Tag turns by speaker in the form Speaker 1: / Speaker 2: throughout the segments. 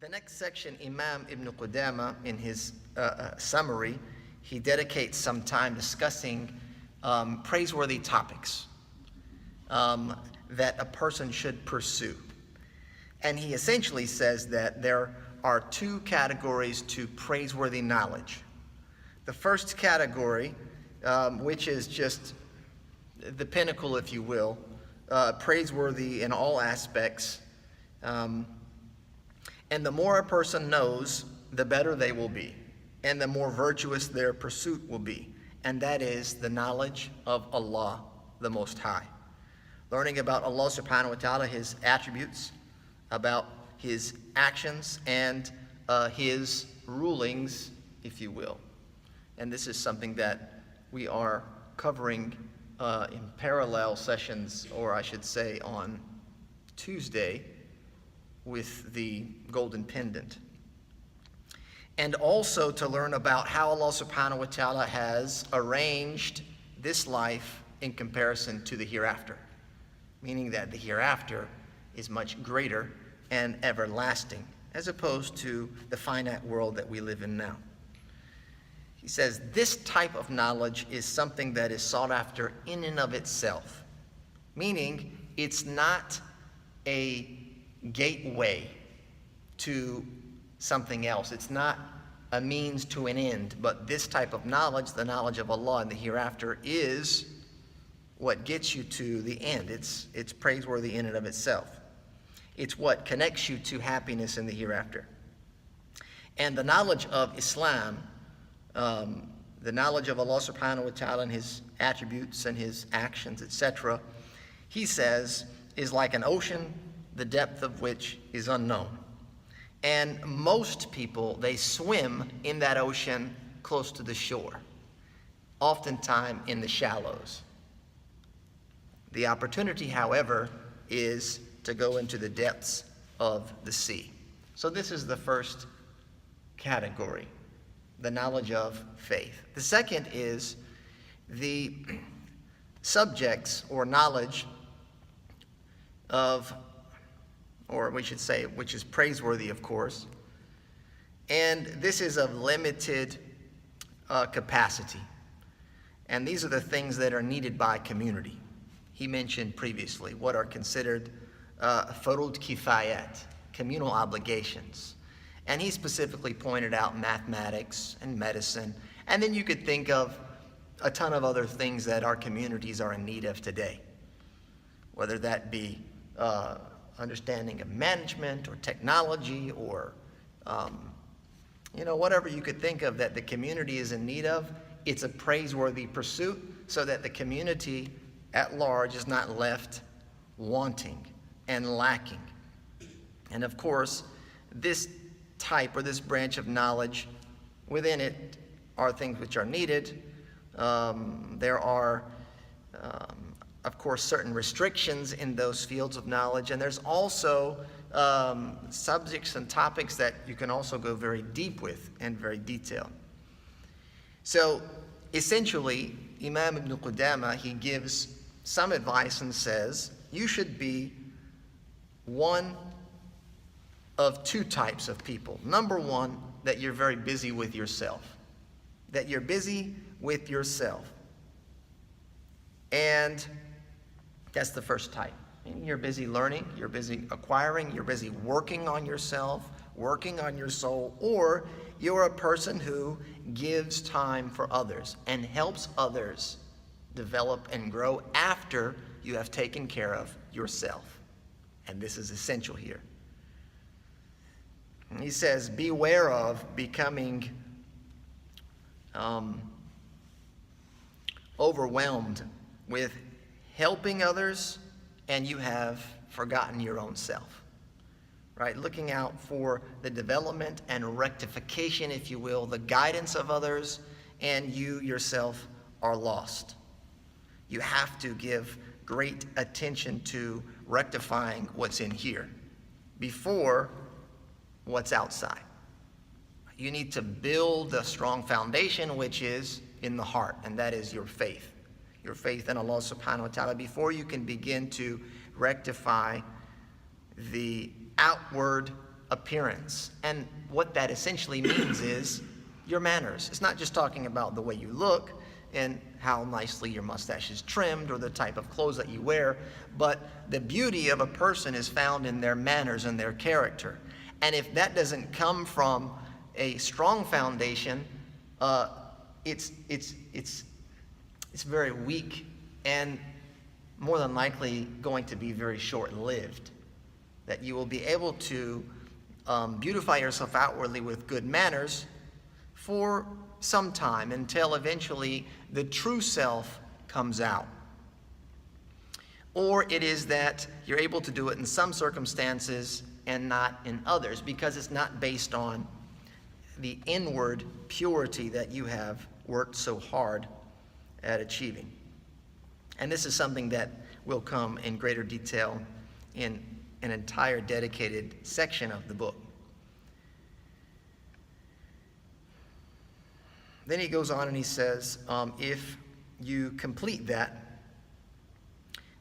Speaker 1: The next section, Imam Ibn Qudama, in his summary, he dedicates some time discussing praiseworthy topics that a person should pursue. And he essentially says that there are two categories to praiseworthy knowledge. The first category, which is just the pinnacle, if you will, praiseworthy in all aspects. And the more a person knows, the better they will be, and the more virtuous their pursuit will be. And that is the knowledge of Allah, the Most High. Learning about Allah subhanahu wa ta'ala, His attributes, about His actions, and His rulings, if you will. And this is something that we are covering in parallel sessions, or I should say on Tuesday, with the golden pendant. And also to learn about how Allah subhanahu wa ta'ala has arranged this life in comparison to the hereafter, meaning that the hereafter is much greater and everlasting, as opposed to the finite world that we live in now. He says this type of knowledge is something that is sought after in and of itself, meaning it's not a gateway to something else. It's not a means to an end, but this type of knowledge, the knowledge of Allah and the hereafter, is what gets you to the end. It's praiseworthy in and of itself. It's what connects you to happiness in the hereafter. And the knowledge of Islam, the knowledge of Allah subhanahu wa ta'ala and His attributes and His actions, etc., he says, is like an ocean, the depth of which is unknown. And most people, they swim in that ocean close to the shore, oftentimes in the shallows. The opportunity, however, is to go into the depths of the sea. So this is the first category, the knowledge of faith. The second is the subjects or knowledge of, or we should say, which is praiseworthy, of course. And this is of limited capacity. And these are the things that are needed by community. He mentioned previously what are considered furud kifayat, communal obligations. And he specifically pointed out mathematics and medicine. And then you could think of a ton of other things that our communities are in need of today, whether that be understanding of management or technology or whatever you could think of that the community is in need of. It's a praiseworthy pursuit so that the community at large is not left wanting and lacking. And of course, this type or this branch of knowledge, within it are things which are needed. There are of course, certain restrictions in those fields of knowledge, and there's also subjects and topics that you can also go very deep with and very detailed. So, essentially, Imam Ibn Qudama, he gives some advice and says, you should be one of two types of people. Number one, that you're very busy with yourself. That you're busy with yourself. And that's the first type. You're busy learning, you're busy acquiring, you're busy working on yourself, working on your soul, or you're a person who gives time for others and helps others develop and grow after you have taken care of yourself. And this is essential here. And he says, beware of becoming overwhelmed with helping others, and you have forgotten your own self, right? Looking out for the development and rectification, if you will, the guidance of others, and you yourself are lost. You have to give great attention to rectifying what's in here before what's outside. You need to build a strong foundation, which is in the heart, and that is your faith. Your faith in Allah subhanahu wa ta'ala before you can begin to rectify the outward appearance. And what that essentially means is your manners. It's not just talking about the way you look and how nicely your mustache is trimmed or the type of clothes that you wear, but the beauty of a person is found in their manners and their character. And if that doesn't come from a strong foundation, it's very weak and more than likely going to be very short-lived. That you will be able to beautify yourself outwardly with good manners for some time until eventually the true self comes out. Or it is that you're able to do it in some circumstances and not in others, because it's not based on the inward purity that you have worked so hard at achieving. And this is something that will come in greater detail in an entire dedicated section of the book. Then he goes on and he says, if you complete that,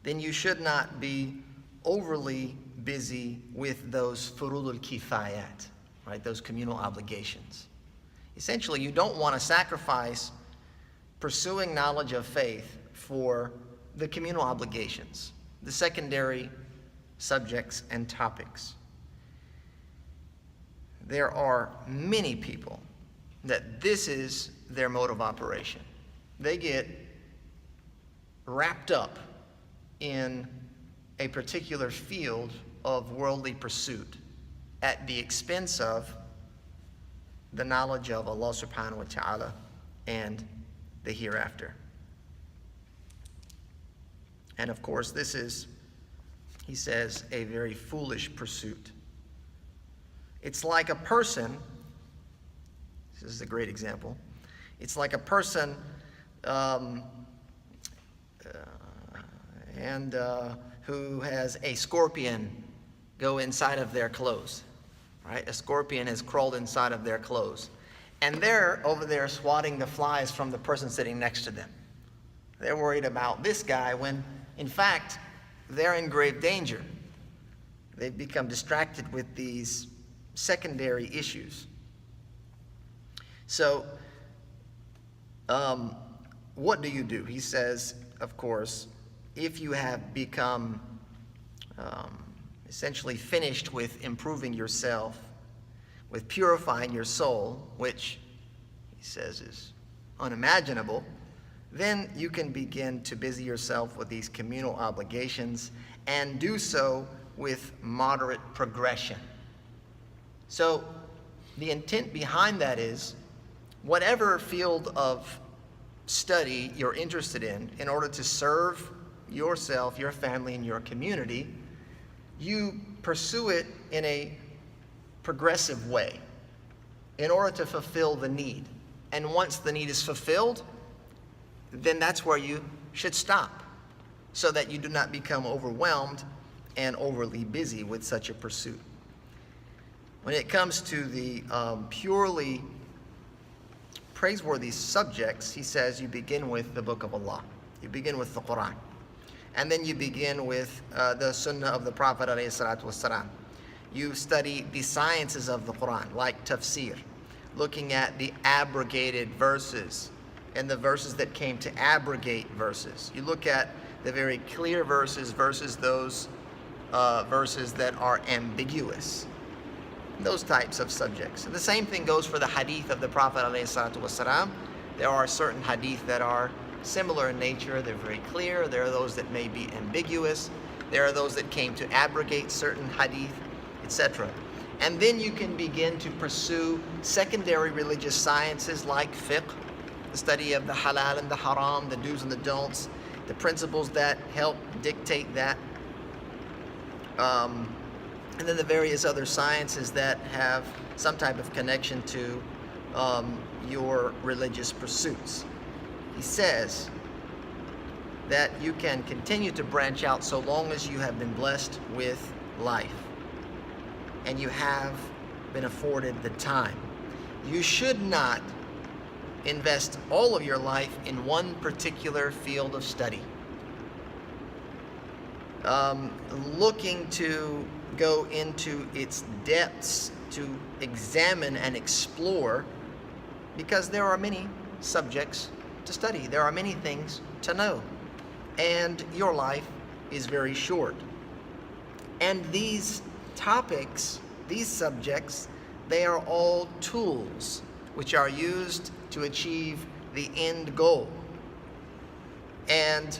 Speaker 1: then you should not be overly busy with those furud al-kifayat, right? Those communal obligations. Essentially, you don't want to sacrifice pursuing knowledge of faith for the communal obligations, the secondary subjects and topics. There are many people that this is their mode of operation. They get wrapped up in a particular field of worldly pursuit at the expense of the knowledge of Allah subhanahu wa ta'ala and the hereafter. And of course, this is, he says, a very foolish pursuit. It's like a person, this is a great example, it's like a person who has a scorpion go inside of their clothes, right? A scorpion has crawled inside of their clothes. And they're over there swatting the flies from the person sitting next to them. They're worried about this guy when, in fact, they're in grave danger. They've become distracted with these secondary issues. So, what do you do? He says, of course, if you have become essentially finished with improving yourself, with purifying your soul, which he says is unimaginable, then you can begin to busy yourself with these communal obligations and do so with moderate progression. So the intent behind that is whatever field of study you're interested in order to serve yourself, your family, and your community, you pursue it in a progressive way in order to fulfill the need. And once the need is fulfilled, then that's where you should stop, so that you do not become overwhelmed and overly busy with such a pursuit. When it comes to the purely praiseworthy subjects, he says you begin with the Book of Allah. You begin with the Quran. And then you begin with the Sunnah of the Prophet ﷺ. You study the sciences of the Quran, like tafsir, looking at the abrogated verses and the verses that came to abrogate verses. You look at the very clear verses versus those verses that are ambiguous. Those types of subjects. And the same thing goes for the hadith of the Prophet ﷺ. There are certain hadith that are similar in nature. They're very clear. There are those that may be ambiguous. There are those that came to abrogate certain hadith, etc. And then you can begin to pursue secondary religious sciences like fiqh, the study of the halal and the haram, the do's and the don'ts, the principles that help dictate that. And then the various other sciences that have some type of connection to your religious pursuits. He says that you can continue to branch out so long as you have been blessed with life and you have been afforded the time. You should not invest all of your life in one particular field of study, looking to go into its depths to examine and explore, because there are many subjects to study. There are many things to know. And your life is very short. And these topics, these subjects, they are all tools which are used to achieve the end goal. And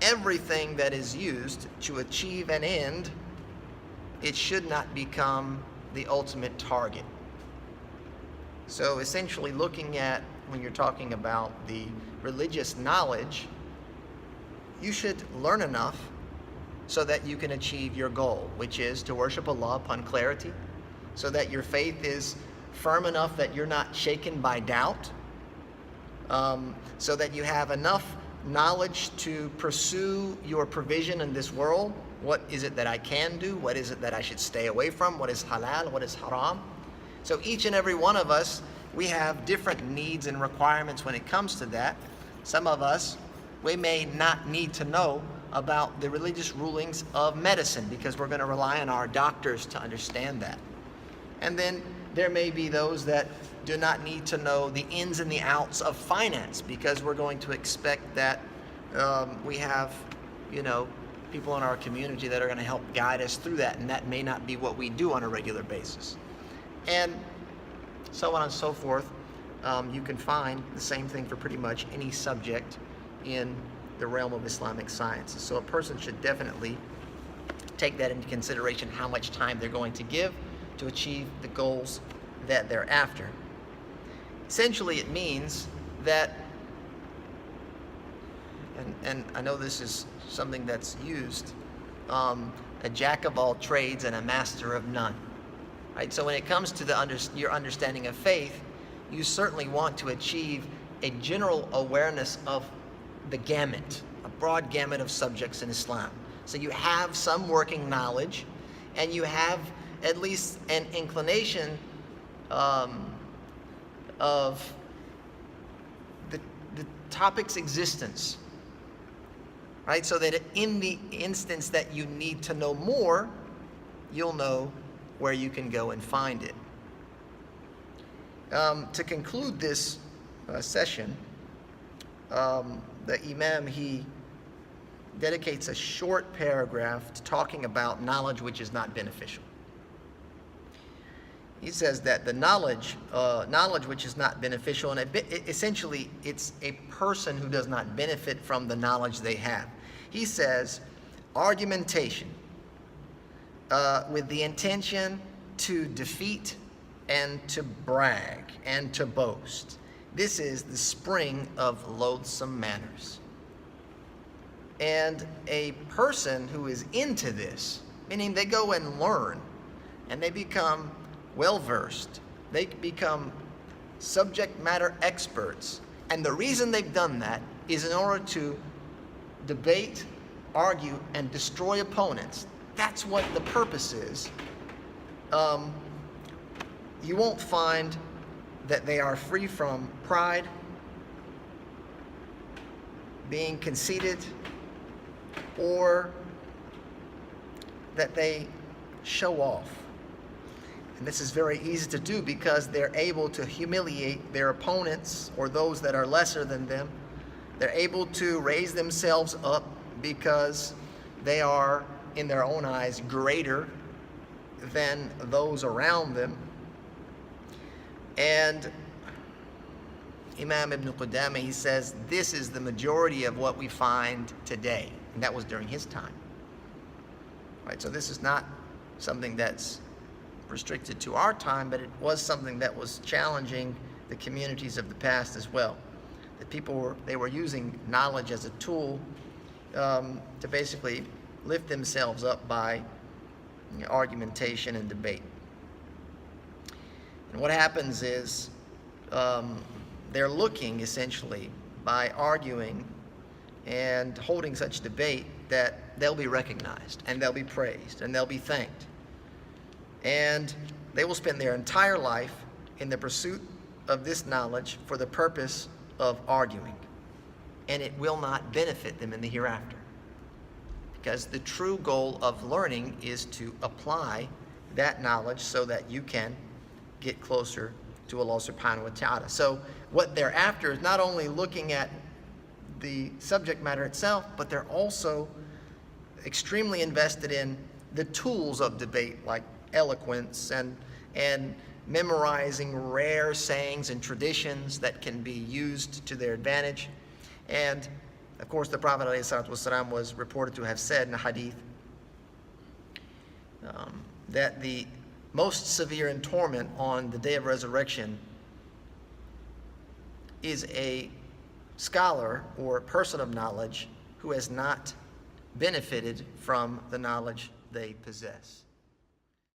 Speaker 1: everything that is used to achieve an end, it should not become the ultimate target. So essentially, looking at, when you're talking about the religious knowledge, you should learn enough so that you can achieve your goal, which is to worship Allah upon clarity, so that your faith is firm enough that you're not shaken by doubt, so that you have enough knowledge to pursue your provision in this world. What is it that I can do? What is it that I should stay away from? What is halal? What is haram? So each and every one of us, we have different needs and requirements when it comes to that. Some of us, we may not need to know about the religious rulings of medicine because we're going to rely on our doctors to understand that. And then there may be those that do not need to know the ins and the outs of finance because we're going to expect that we have, people in our community that are going to help guide us through that, and that may not be what we do on a regular basis. And so on and so forth. You can find the same thing for pretty much any subject in the realm of Islamic sciences. So a person should definitely take that into consideration, how much time they're going to give to achieve the goals that they're after. Essentially, it means that, and I know this is something that's used, a jack of all trades and a master of none. Right? So when it comes to your understanding of faith, you certainly want to achieve a general awareness of the gamut, a broad gamut of subjects in Islam. So you have some working knowledge, and you have at least an inclination of the topic's existence, right? So that in the instance that you need to know more, you'll know where you can go and find it. To conclude this session, the Imam, he dedicates a short paragraph to talking about knowledge which is not beneficial. He says that the knowledge which is not beneficial, and essentially it's a person who does not benefit from the knowledge they have. He says, argumentation with the intention to defeat and to brag and to boast. This is the spring of loathsome manners. And a person who is into this, meaning they go and learn and they become well-versed, they become subject matter experts. And the reason they've done that is in order to debate, argue, and destroy opponents. That's what the purpose is. You won't find that they are free from pride, being conceited, or that they show off. And this is very easy to do because they're able to humiliate their opponents or those that are lesser than them. They're able to raise themselves up because they are, in their own eyes, greater than those around them. And Imam Ibn Qudamah, he says, this is the majority of what we find today. And that was during his time. Right? So this is not something that's restricted to our time, but it was something that was challenging the communities of the past as well. That people were using knowledge as a tool to basically lift themselves up by argumentation and debate. And what happens is they're looking essentially by arguing and holding such debate that they'll be recognized and they'll be praised and they'll be thanked. And they will spend their entire life in the pursuit of this knowledge for the purpose of arguing. And it will not benefit them in the hereafter. because the true goal of learning is to apply that knowledge so that you can get closer to Allah subhanahu wa ta'ala. So what they're after is not only looking at the subject matter itself, but they're also extremely invested in the tools of debate, like eloquence and memorizing rare sayings and traditions that can be used to their advantage. And of course, the Prophet ﷺ was reported to have said in a hadith that the most severe in torment on the day of resurrection is a scholar or a person of knowledge who has not benefited from the knowledge they possess.